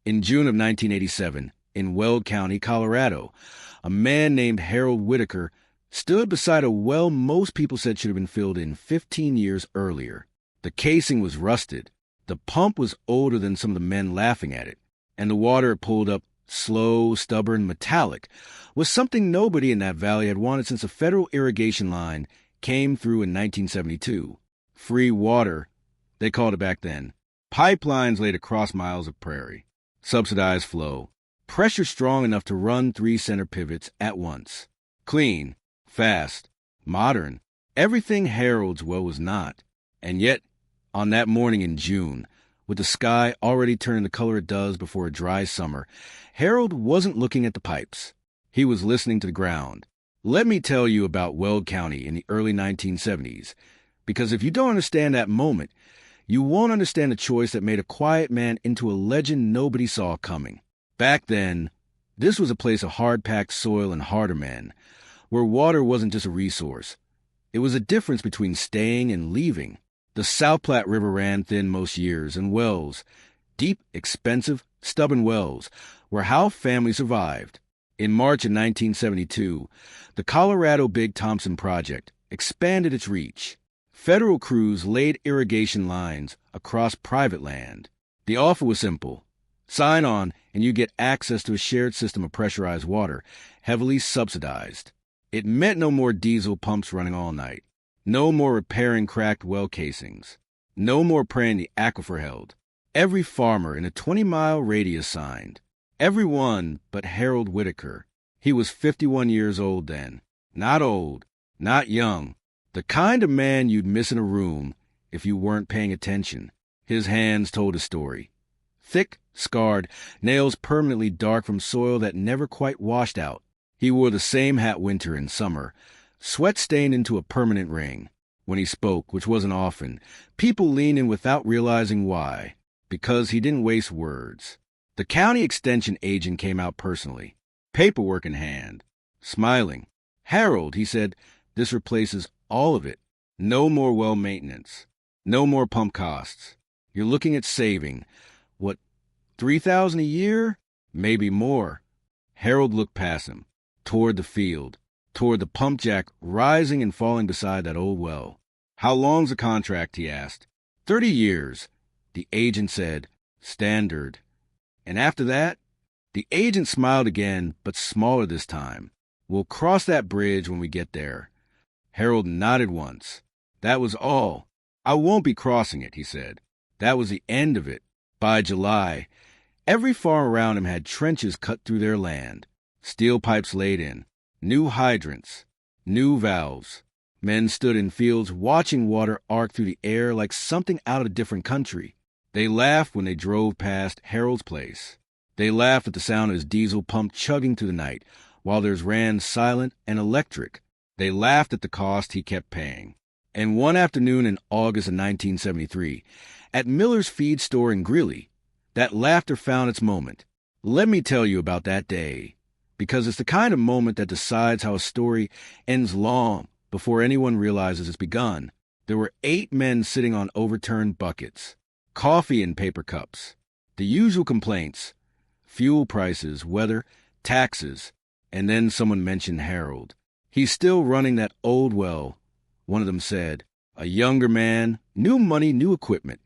In June of 1987, in Weld County, Colorado, a man named Harold Whitaker stood beside a well most people said should have been filled in 15 years earlier. The casing was rusted. The pump was older than some of the men laughing at it, and the water it pulled up, slow, stubborn, metallic, was something nobody in that valley had wanted since a federal irrigation line came through in 1972. Free water, they called it back then. Pipelines laid across miles of prairie. Subsidized flow. Pressure strong enough to run 3 center pivots at once. Clean, fast, modern. Everything Harold's well was not. And yet, on that morning in June, with the sky already turning the color it does before a dry summer, Harold wasn't looking at the pipes. He was listening to the ground. Let me tell you about Weld County in the early 1970s, because if you don't understand that moment, you won't understand the choice that made a quiet man into a legend nobody saw coming. Back then, this was a place of hard-packed soil and harder men, where water wasn't just a resource. It was a difference between staying and leaving. The South Platte River ran thin most years, and wells, deep, expensive, stubborn wells, were how families survived. In March of 1972, the Colorado Big Thompson Project expanded its reach. Federal crews laid irrigation lines across private land. The offer was simple. Sign on, and you get access to a shared system of pressurized water, heavily subsidized. It meant no more diesel pumps running all night. No more repairing cracked well casings. No more praying the aquifer held. Every farmer in a 20-mile radius signed. Every one but Harold Whitaker. He was 51 years old then. Not old, not young. The kind of man you'd miss in a room if you weren't paying attention. His hands told a story. Thick, scarred, nails permanently dark from soil that never quite washed out. He wore the same hat winter and summer, sweat stained into a permanent ring. When he spoke, which wasn't often, people leaned in without realizing why, because he didn't waste words. The county extension agent came out personally, paperwork in hand, smiling. "Harold," he said, "this replaces all of it. No more well maintenance. No more pump costs. You're looking at saving, what, $3,000 a year? Maybe more." Harold looked past him, toward the field, toward the pump jack rising and falling beside that old well. "How long's the contract?" he asked. 30 years, the agent said. Standard. "And after that?" The agent smiled again, but smaller this time. "We'll cross that bridge when we get there." Harold nodded once. "That was all. I won't be crossing it," he said. That was the end of it. By July, every farm around him had trenches cut through their land, steel pipes laid in, new hydrants, new valves. Men stood in fields watching water arc through the air like something out of a different country. They laughed when they drove past Harold's place. They laughed at the sound of his diesel pump chugging through the night, while theirs ran silent and electric. They laughed at the cost he kept paying. And one afternoon in August of 1973, at Miller's feed store in Greeley, that laughter found its moment. Let me tell you about that day, because it's the kind of moment that decides how a story ends long before anyone realizes it's begun. There were 8 men sitting on overturned buckets, coffee in paper cups, the usual complaints, fuel prices, weather, taxes, and then someone mentioned Harold. "He's still running that old well," one of them said. A younger man, new money, new equipment.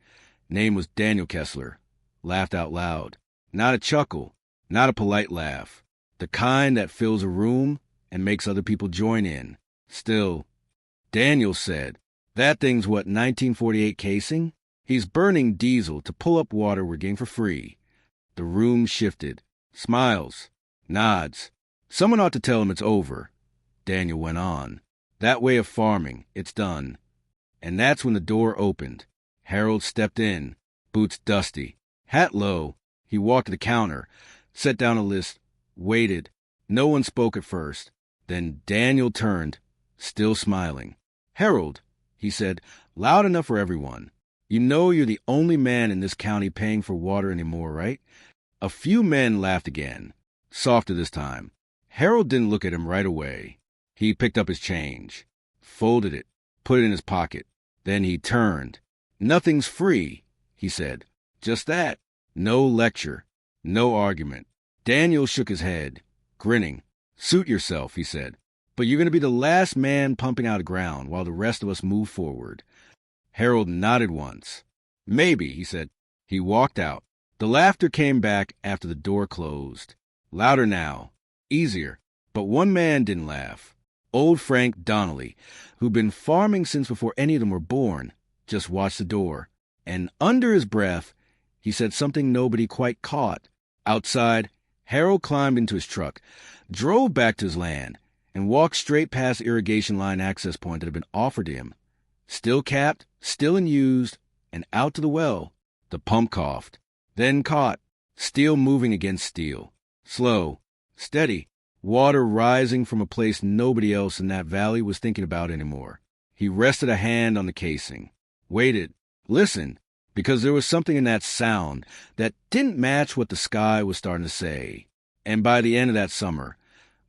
Name was Daniel Kessler. Laughed out loud. Not a chuckle, not a polite laugh. The kind that fills a room and makes other people join in. Still, Daniel said, "That thing's what, 1948 casing? He's burning diesel to pull up water we're getting for free." The room shifted. Smiles. Nods. "Someone ought to tell him it's over," Daniel went on. "That way of farming, it's done." And that's when the door opened. Harold stepped in, boots dusty, hat low. He walked to the counter, set down a list, waited. No one spoke at first. Then Daniel turned, still smiling. "Harold," he said, loud enough for everyone, "you know you're the only man in this county paying for water anymore, right?" A few men laughed again, softer this time. Harold didn't look at him right away. He picked up his change, folded it, put it in his pocket. Then he turned. "Nothing's free," he said. "Just that. No lecture. No argument. Daniel shook his head, grinning. "Suit yourself," he said. "But you're going to be the last man pumping out of ground while the rest of us move forward." Harold nodded once. "Maybe," he said. He walked out. The laughter came back after the door closed. Louder now. Easier. But one man didn't laugh. Old Frank Donnelly, who'd been farming since before any of them were born, just watched the door. And under his breath, he said something nobody quite caught. Outside, Harold climbed into his truck, drove back to his land, and walked straight past the irrigation line access point that had been offered to him. Still capped, still unused, and out to the well. The pump coughed, then caught, steel moving against steel. Slow, steady, water rising from a place nobody else in that valley was thinking about anymore. He rested a hand on the casing, waited, listened, because there was something in that sound that didn't match what the sky was starting to say. And by the end of that summer,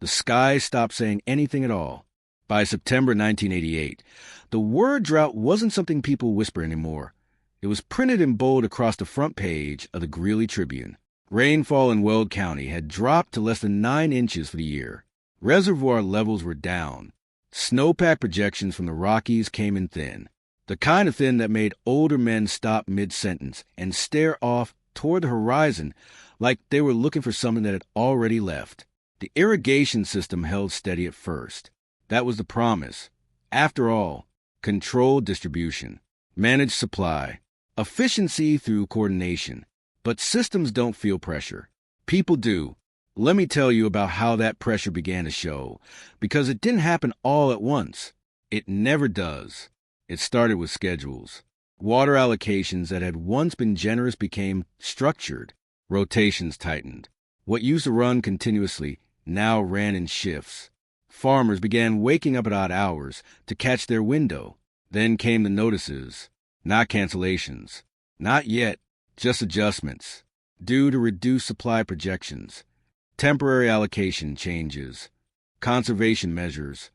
the sky stopped saying anything at all. By September 1988, the word drought wasn't something people whisper anymore. It was printed in bold across the front page of the Greeley Tribune. Rainfall in Weld County had dropped to less than 9 inches for the year. Reservoir levels were down. Snowpack projections from the Rockies came in thin. The kind of thin that made older men stop mid-sentence and stare off toward the horizon like they were looking for something that had already left. The irrigation system held steady at first. That was the promise. After all, controlled distribution, managed supply, efficiency through coordination. But systems don't feel pressure. People do. Let me tell you about how that pressure began to show, because it didn't happen all at once. It never does. It started with schedules. Water allocations that had once been generous became structured. Rotations tightened. What used to run continuously now ran in shifts. Farmers began waking up at odd hours to catch their window. Then came the notices. Not cancellations. Not yet, just adjustments. Due to reduced supply projections. Temporary allocation changes. Conservation measures.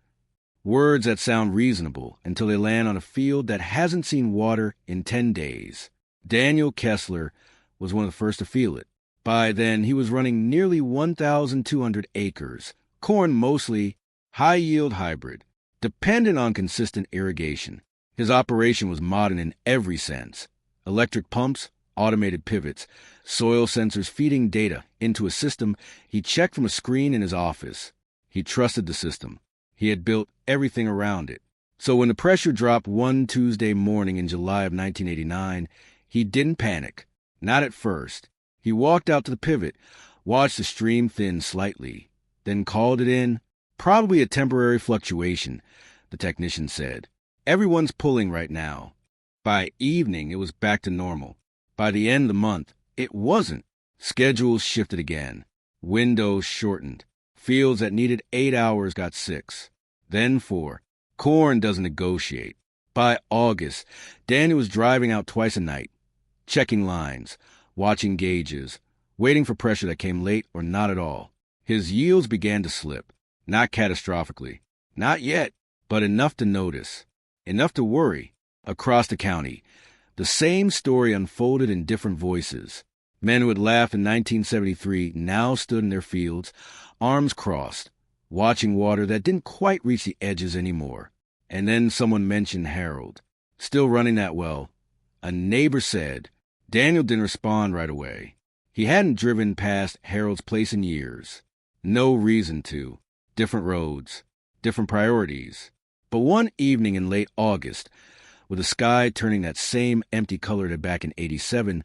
Words that sound reasonable until they land on a field that hasn't seen water in 10 days. Daniel Kessler was one of the first to feel it. By then, he was running nearly 1,200 acres, corn mostly, high-yield hybrid, dependent on consistent irrigation. His operation was modern in every sense. Electric pumps, automated pivots, soil sensors feeding data into a system he checked from a screen in his office. He trusted the system. He had built everything around it. So when the pressure dropped one Tuesday morning in July of 1989, he didn't panic. Not at first. He walked out to the pivot, watched the stream thin slightly, then called it in. Probably a temporary fluctuation, the technician said. Everyone's pulling right now. By evening, it was back to normal. By the end of the month, it wasn't. Schedules shifted again. Windows shortened. Fields that needed 8 hours got 6. Then 4. Corn doesn't negotiate. By August, Daniel was driving out twice a night, checking lines, watching gauges, waiting for pressure that came late or not at all. His yields began to slip. Not catastrophically. Not yet, but enough to notice. Enough to worry. Across the county, the same story unfolded in different voices. Men who had laughed in 1973 now stood in their fields, arms crossed, watching water that didn't quite reach the edges anymore. And then someone mentioned Harold, still running that well. A neighbor said. Daniel didn't respond right away. He hadn't driven past Harold's place in years. No reason to. Different roads, different priorities. But one evening in late August, with the sky turning that same empty color to back in '87,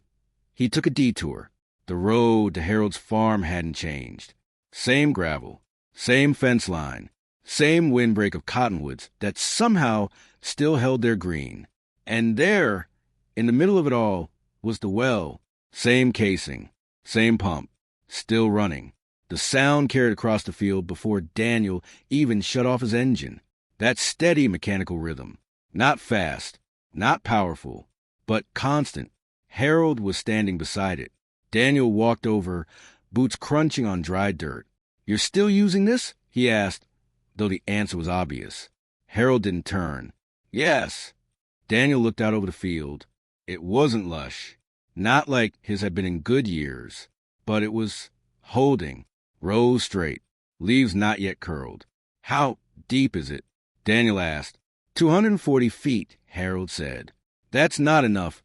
he took a detour. The road to Harold's farm hadn't changed. Same gravel, same fence line, same windbreak of cottonwoods that somehow still held their green. And there, in the middle of it all, was the well. Same casing, same pump, still running. The sound carried across the field before Daniel even shut off his engine. That steady mechanical rhythm. Not fast, not powerful, but constant. Harold was standing beside it. Daniel walked over, boots crunching on dry dirt. "You're still using this?" he asked, though the answer was obvious. Harold didn't turn. "Yes." Daniel looked out over the field. It wasn't lush. Not like his had been in good years. but it was holding, rows straight, leaves not yet curled. How deep is it? Daniel asked. 240 feet, Harold said. That's not enough,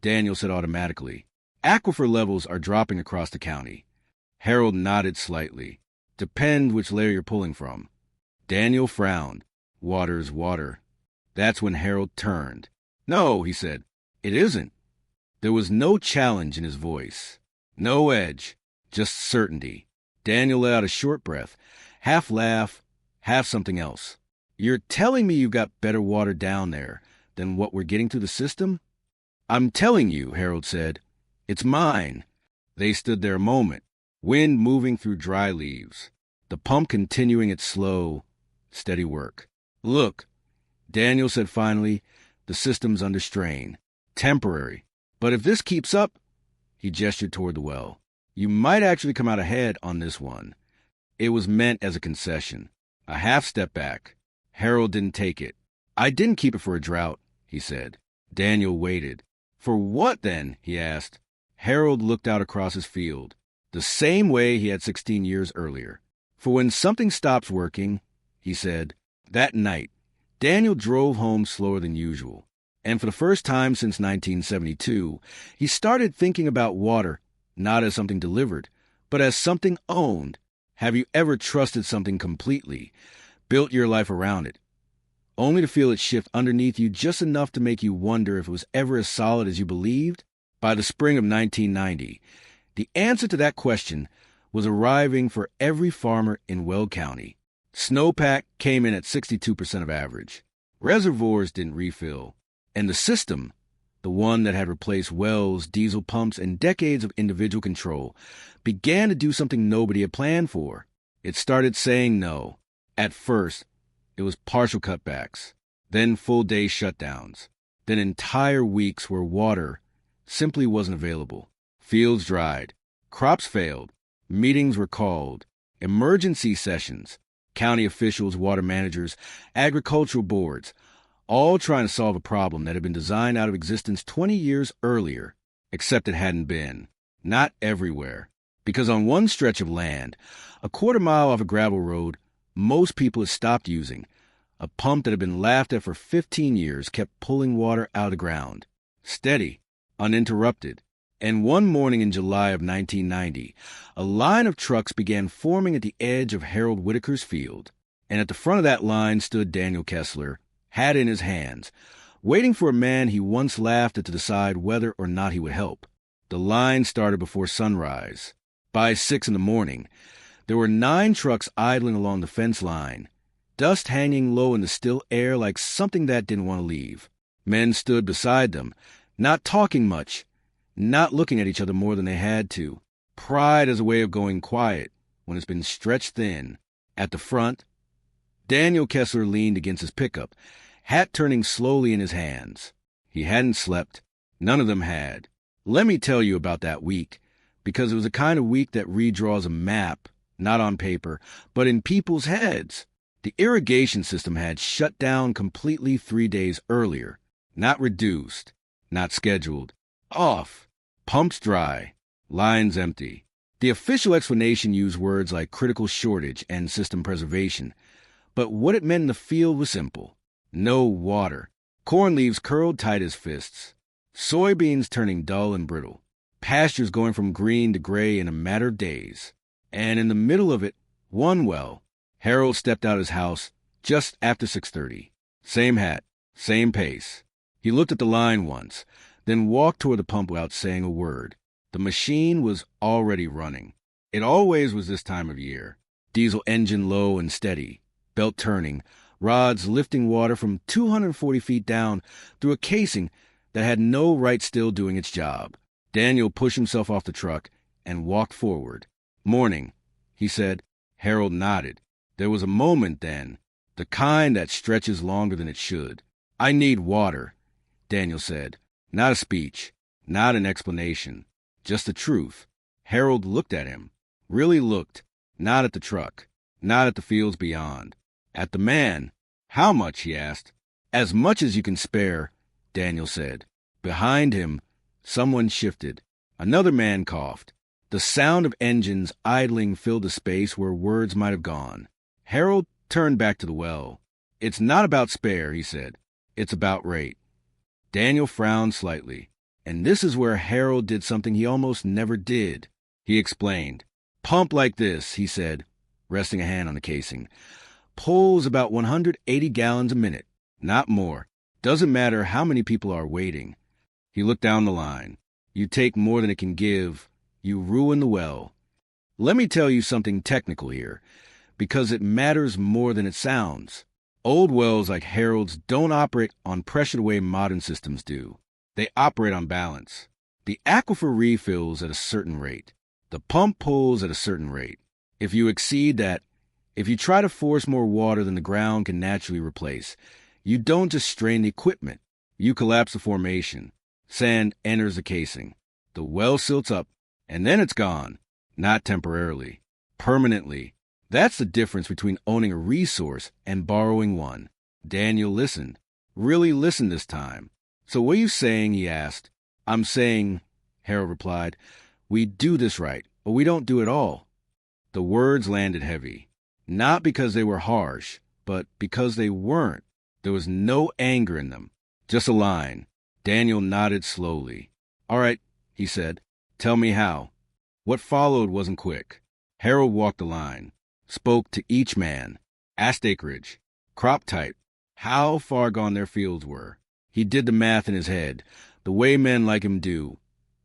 Daniel said automatically. Aquifer levels are dropping across the county. Harold nodded slightly. Depend which layer you're pulling from. Daniel frowned. Water's water. That's when Harold turned. No, he said. It isn't. There was no challenge in his voice. No edge. Just certainty. Daniel let out a short breath. Half laugh, half something else. You're telling me you've got better water down there than what we're getting through the system? I'm telling you, Harold said. It's mine. They stood there a moment, wind moving through dry leaves, the pump continuing its slow, steady work. Look, Daniel said finally, the system's under strain. Temporary. But if this keeps up, he gestured toward the well, you might actually come out ahead on this one. It was meant as a concession. A half step back. Harold didn't take it. I didn't keep it for a drought, he said. Daniel waited. For what then? He asked. Harold looked out across his field, the same way he had 16 years earlier. For when something stops working, he said. That night, Daniel drove home slower than usual. And for the first time since 1972, he started thinking about water, not as something delivered, but as something owned. Have you ever trusted something completely, built your life around it, only to feel it shift underneath you just enough to make you wonder if it was ever as solid as you believed? By the spring of 1990, the answer to that question was arriving for every farmer in Weld County. Snowpack came in at 62% of average. Reservoirs didn't refill. And the system, the one that had replaced wells, diesel pumps, and decades of individual control, began to do something nobody had planned for. It started saying no. At first, it was partial cutbacks, then full-day shutdowns, then entire weeks where water simply wasn't available. Fields dried, crops failed, meetings were called, emergency sessions, county officials, water managers, agricultural boards, all trying to solve a problem that had been designed out of existence 20 years earlier, except it hadn't been. Not everywhere. Because on one stretch of land, a quarter-mile off a gravel road, most people had stopped using. A pump that had been laughed at for 15 years kept pulling water out of the ground. Steady, uninterrupted. And one morning in July of 1990, a line of trucks began forming at the edge of Harold Whitaker's field. And at the front of that line stood Daniel Kessler, hat in his hands, waiting for a man he once laughed at to decide whether or not he would help. The line started before sunrise. By 6 a.m, there were 9 trucks idling along the fence line, dust hanging low in the still air like something that didn't want to leave. Men stood beside them, not talking much, not looking at each other more than they had to. Pride as a way of going quiet when it's been stretched thin. At the front, Daniel Kessler leaned against his pickup, hat turning slowly in his hands. He hadn't slept. None of them had. Let me tell you about that week, because it was the kind of week that redraws a map, not on paper, but in people's heads. The irrigation system had shut down completely 3 days earlier. Not reduced, not scheduled. Off. Pumps dry. Lines empty. The official explanation used words like critical shortage and system preservation, but what it meant in the field was simple. No water. Corn leaves curled tight as fists. Soybeans turning dull and brittle. Pastures going from green to gray in a matter of days. And in the middle of it, one well. Harold stepped out of his house just after 6:30. Same hat, same pace. He looked at the line once, then walked toward the pump without saying a word. The machine was already running. It always was this time of year. Diesel engine low and steady. Belt turning, rods lifting water from 240 feet down through a casing that had no right still doing its job. Daniel pushed himself off the truck and walked forward. Morning, he said. Harold nodded. There was a moment then, the kind that stretches longer than it should. I need water, Daniel said. Not a speech, not an explanation, just the truth. Harold looked at him, really looked, not at the truck, not at the fields beyond. At the man. How much? He asked. As much as you can spare, Daniel said. Behind him, someone shifted. Another man coughed. The sound of engines idling filled the space where words might have gone. Harold turned back to the well. "It's not about spare," he said. "It's about rate." Daniel frowned slightly. And this is where Harold did something he almost never did. He explained. "Pump like this," he said, resting a hand on the casing. "Pulls about 180 gallons a minute, not more. Doesn't matter how many people are waiting." He looked down the line. "You take more than it can give, you ruin the well." Let me tell you something technical here, because it matters more than it sounds. Old wells like Harold's don't operate on pressure the way modern systems do. They operate on balance. The aquifer refills at a certain rate. The pump pulls at a certain rate. If you exceed that, if you try to force more water than the ground can naturally replace, you don't just strain the equipment. You collapse the formation. Sand enters the casing. The well silts up, and then it's gone. Not temporarily. Permanently. That's the difference between owning a resource and borrowing one. Daniel listened. Really listened this time. "So what are you saying?" he asked. "I'm saying," Harold replied, "we do this right, or we don't do it all." The words landed heavy. Not because they were harsh, but because they weren't. There was no anger in them. Just a line. Daniel nodded slowly. "All right," he said. "Tell me how." What followed wasn't quick. Harold walked the line. Spoke to each man. Asked acreage. Crop type. How far gone their fields were. He did the math in his head, the way men like him do,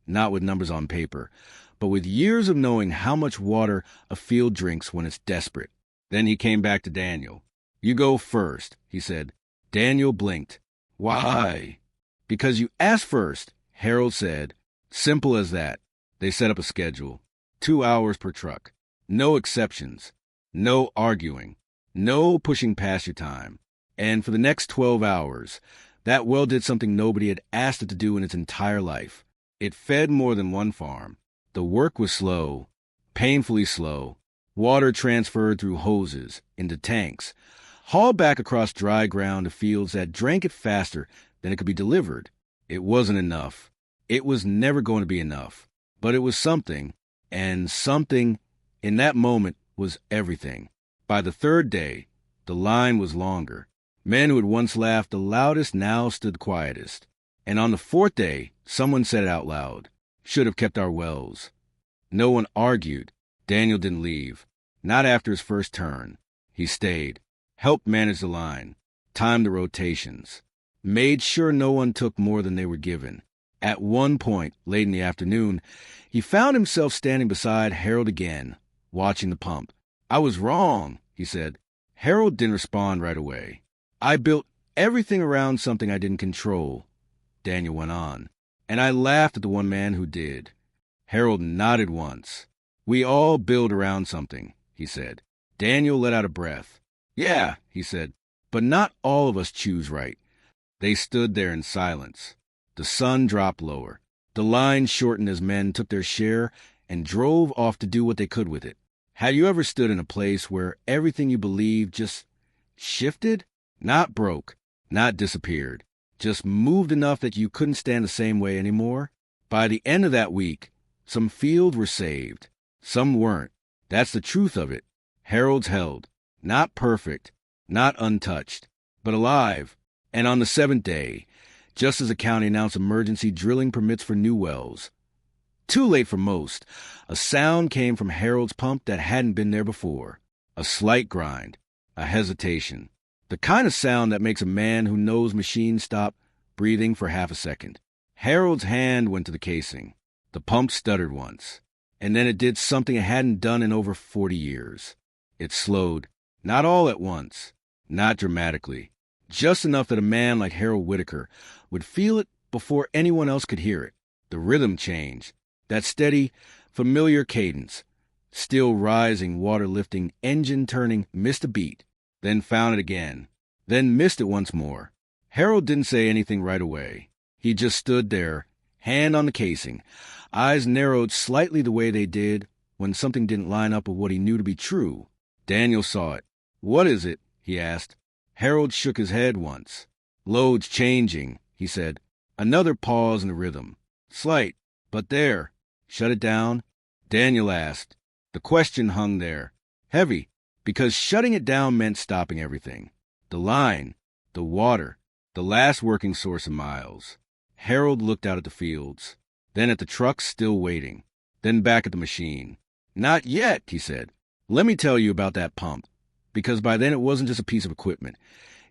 not with numbers on paper, but with years of knowing how much water a field drinks when it's desperate. Then he came back to Daniel. "You go first," he said. Daniel blinked. "Why?" "Because you asked first," Harold said. Simple as that. They set up a schedule. 2 hours per truck. No exceptions. No arguing. No pushing past your time. And for the next 12 hours, that well did something nobody had asked it to do in its entire life. It fed more than one farm. The work was slow, painfully slow. Water transferred through hoses into tanks, hauled back across dry ground to fields that drank it faster than it could be delivered. It wasn't enough. It was never going to be enough. But it was something, and something in that moment was everything. By the third day, the line was longer. Men who had once laughed the loudest now stood quietest. And on the fourth day, someone said it out loud. "Should have kept our wells." No one argued. Daniel didn't leave. Not after his first turn. He stayed. Helped manage the line. Timed the rotations. Made sure no one took more than they were given. At one point, late in the afternoon, he found himself standing beside Harold again, watching the pump. "I was wrong," he said. Harold didn't respond right away. "I built everything around something I didn't control," Daniel went on. "And I laughed at the one man who did." Harold nodded once. "We all build around something," he said. Daniel let out a breath. "Yeah," he said, "but not all of us choose right." They stood there in silence. The sun dropped lower. The line shortened as men took their share and drove off to do what they could with it. Had you ever stood in a place where everything you believed just shifted? Not broke, not disappeared, just moved enough that you couldn't stand the same way anymore? By the end of that week, some fields were saved. Some weren't. That's the truth of it. Harold's held. Not perfect, not untouched, but alive. And on the seventh day, just as the county announced emergency drilling permits for new wells, too late for most, a sound came from Harold's pump that hadn't been there before. A slight grind, a hesitation. The kind of sound that makes a man who knows machines stop breathing for half a second. Harold's hand went to the casing. The pump stuttered once, and then it did something it hadn't done in over 40 years. It slowed, not all at once, not dramatically, just enough that a man like Harold Whitaker would feel it before anyone else could hear it. The rhythm changed, that steady, familiar cadence, still rising, water-lifting, engine-turning, missed a beat, then found it again, then missed it once more. Harold didn't say anything right away. He just stood there, hand on the casing, eyes narrowed slightly the way they did when something didn't line up with what he knew to be true. Daniel saw it. "What is it?" he asked. Harold shook his head once. "Load's changing," he said. Another pause in the rhythm. "Slight, but there. Shut it down." Daniel asked. The question hung there, heavy, because shutting it down meant stopping everything. The line, the water, the last working source of miles. Harold looked out at the fields, then at the trucks still waiting, then back at the machine. Not yet, he said. Let me tell you about that pump, because by then it wasn't just a piece of equipment.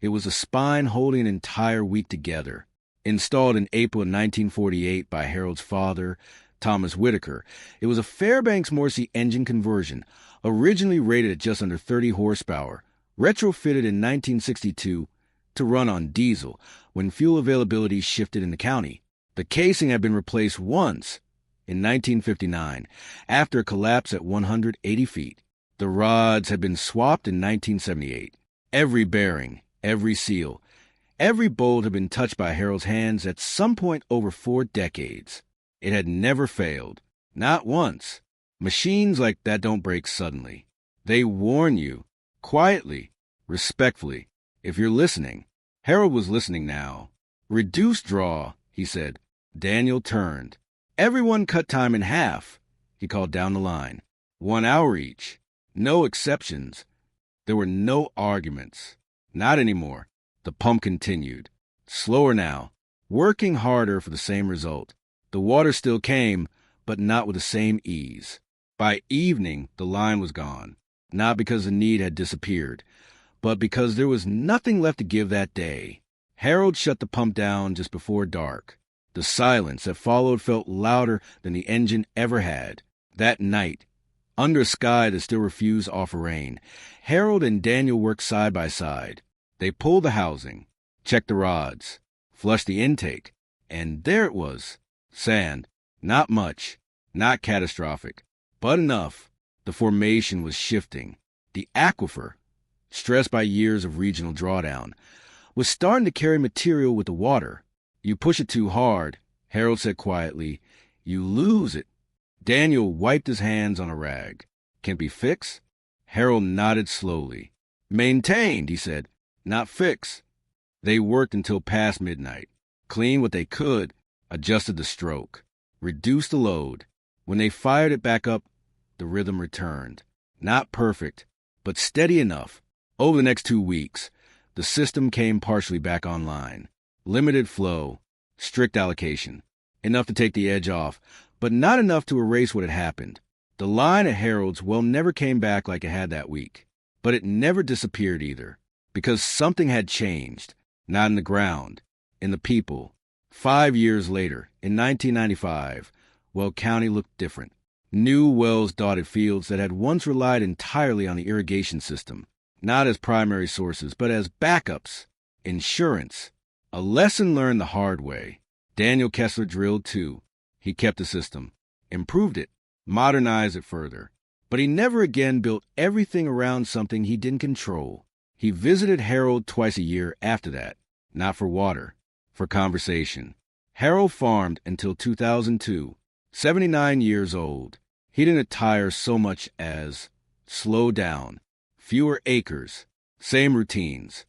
It was a spine holding an entire wheat together. Installed in April of 1948 by Harold's father, Thomas Whitaker, it was a Fairbanks-Morrissey engine conversion, originally rated at just under 30 horsepower, retrofitted in 1962 to run on diesel when fuel availability shifted in the county. The casing had been replaced once, in 1959, after a collapse at 180 feet. The rods had been swapped in 1978. Every bearing, every seal, every bolt had been touched by Harold's hands at some point over 4 decades. It had never failed. Not once. Machines like that don't break suddenly. They warn you, quietly, respectfully, if you're listening. Harold was listening now. Reduce draw, he said. Daniel turned. Everyone cut time in half, he called down the line. 1 hour each. No exceptions. There were no arguments. Not anymore. The pump continued. Slower now, working harder for the same result. The water still came, but not with the same ease. By evening, the line was gone, not because the need had disappeared, but because there was nothing left to give that day. Harold shut the pump down just before dark. The silence that followed felt louder than the engine ever had. That night, under a sky that still refused to offer rain, Harold and Daniel worked side by side. They pulled the housing, checked the rods, flushed the intake, and there it was. Sand. Not much. Not catastrophic. But enough. The formation was shifting. The aquifer, stressed by years of regional drawdown, was starting to carry material with the water. You push it too hard, Harold said quietly, you lose it. Daniel wiped his hands on a rag. Can it be fixed? Harold nodded slowly. Maintained, he said. Not fixed. They worked until past midnight. Cleaned what they could, adjusted the stroke, reduced the load. When they fired it back up, the rhythm returned. Not perfect, but steady enough. Over the next 2 weeks, the system came partially back online. Limited flow, strict allocation. Enough to take the edge off, but not enough to erase what had happened. The line at Harold's never came back like it had that week. But it never disappeared either, because something had changed. Not in the ground, in the people. 5 years later, in 1995, Weld County looked different. New wells-dotted fields that had once relied entirely on the irrigation system, not as primary sources, but as backups, insurance. A lesson learned the hard way. Daniel Kessler drilled too. He kept the system, improved it, modernized it further. But he never again built everything around something he didn't control. He visited Harold twice a year after that, not for water, for conversation. Harold farmed until 2002, 79 years old. He didn't tire so much as slow down, fewer acres, same routines,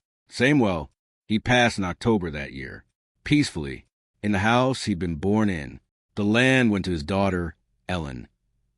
he passed in October that year, peacefully, in the house he'd been born in. The land went to his daughter, Ellen,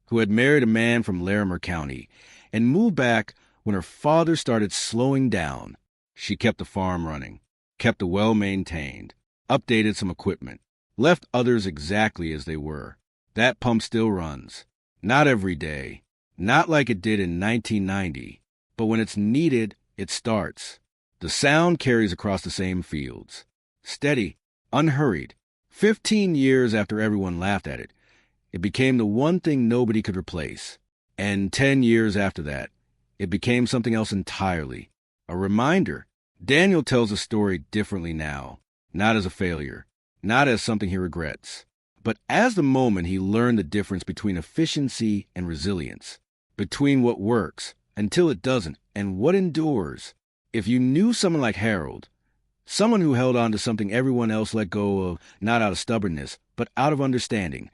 who had married a man from Larimer County and moved back when her father started slowing down. She kept the farm running, kept it well maintained, updated some equipment, left others exactly as they were. That pump still runs. Not every day, not like it did in 1990, but when it's needed, it starts. The sound carries across the same fields. Steady, unhurried. 15 years after everyone laughed at it, it became the one thing nobody could replace. And 10 years after that, it became something else entirely. A reminder. Daniel tells the story differently now, not as a failure, not as something he regrets, but as the moment he learned the difference between efficiency and resilience, between what works until it doesn't and what endures. If you knew someone like Harold, someone who held on to something everyone else let go of, not out of stubbornness, but out of understanding,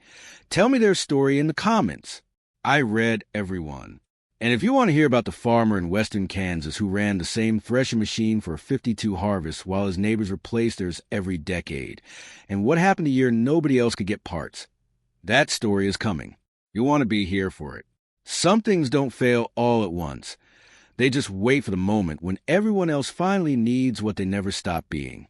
tell me their story in the comments. I read everyone. And if you want to hear about the farmer in western Kansas who ran the same threshing machine for 52 harvests while his neighbors replaced theirs every decade, and what happened the year nobody else could get parts, that story is coming. You want to be here for it. Some things don't fail all at once. They just wait for the moment when everyone else finally needs what they never stop being.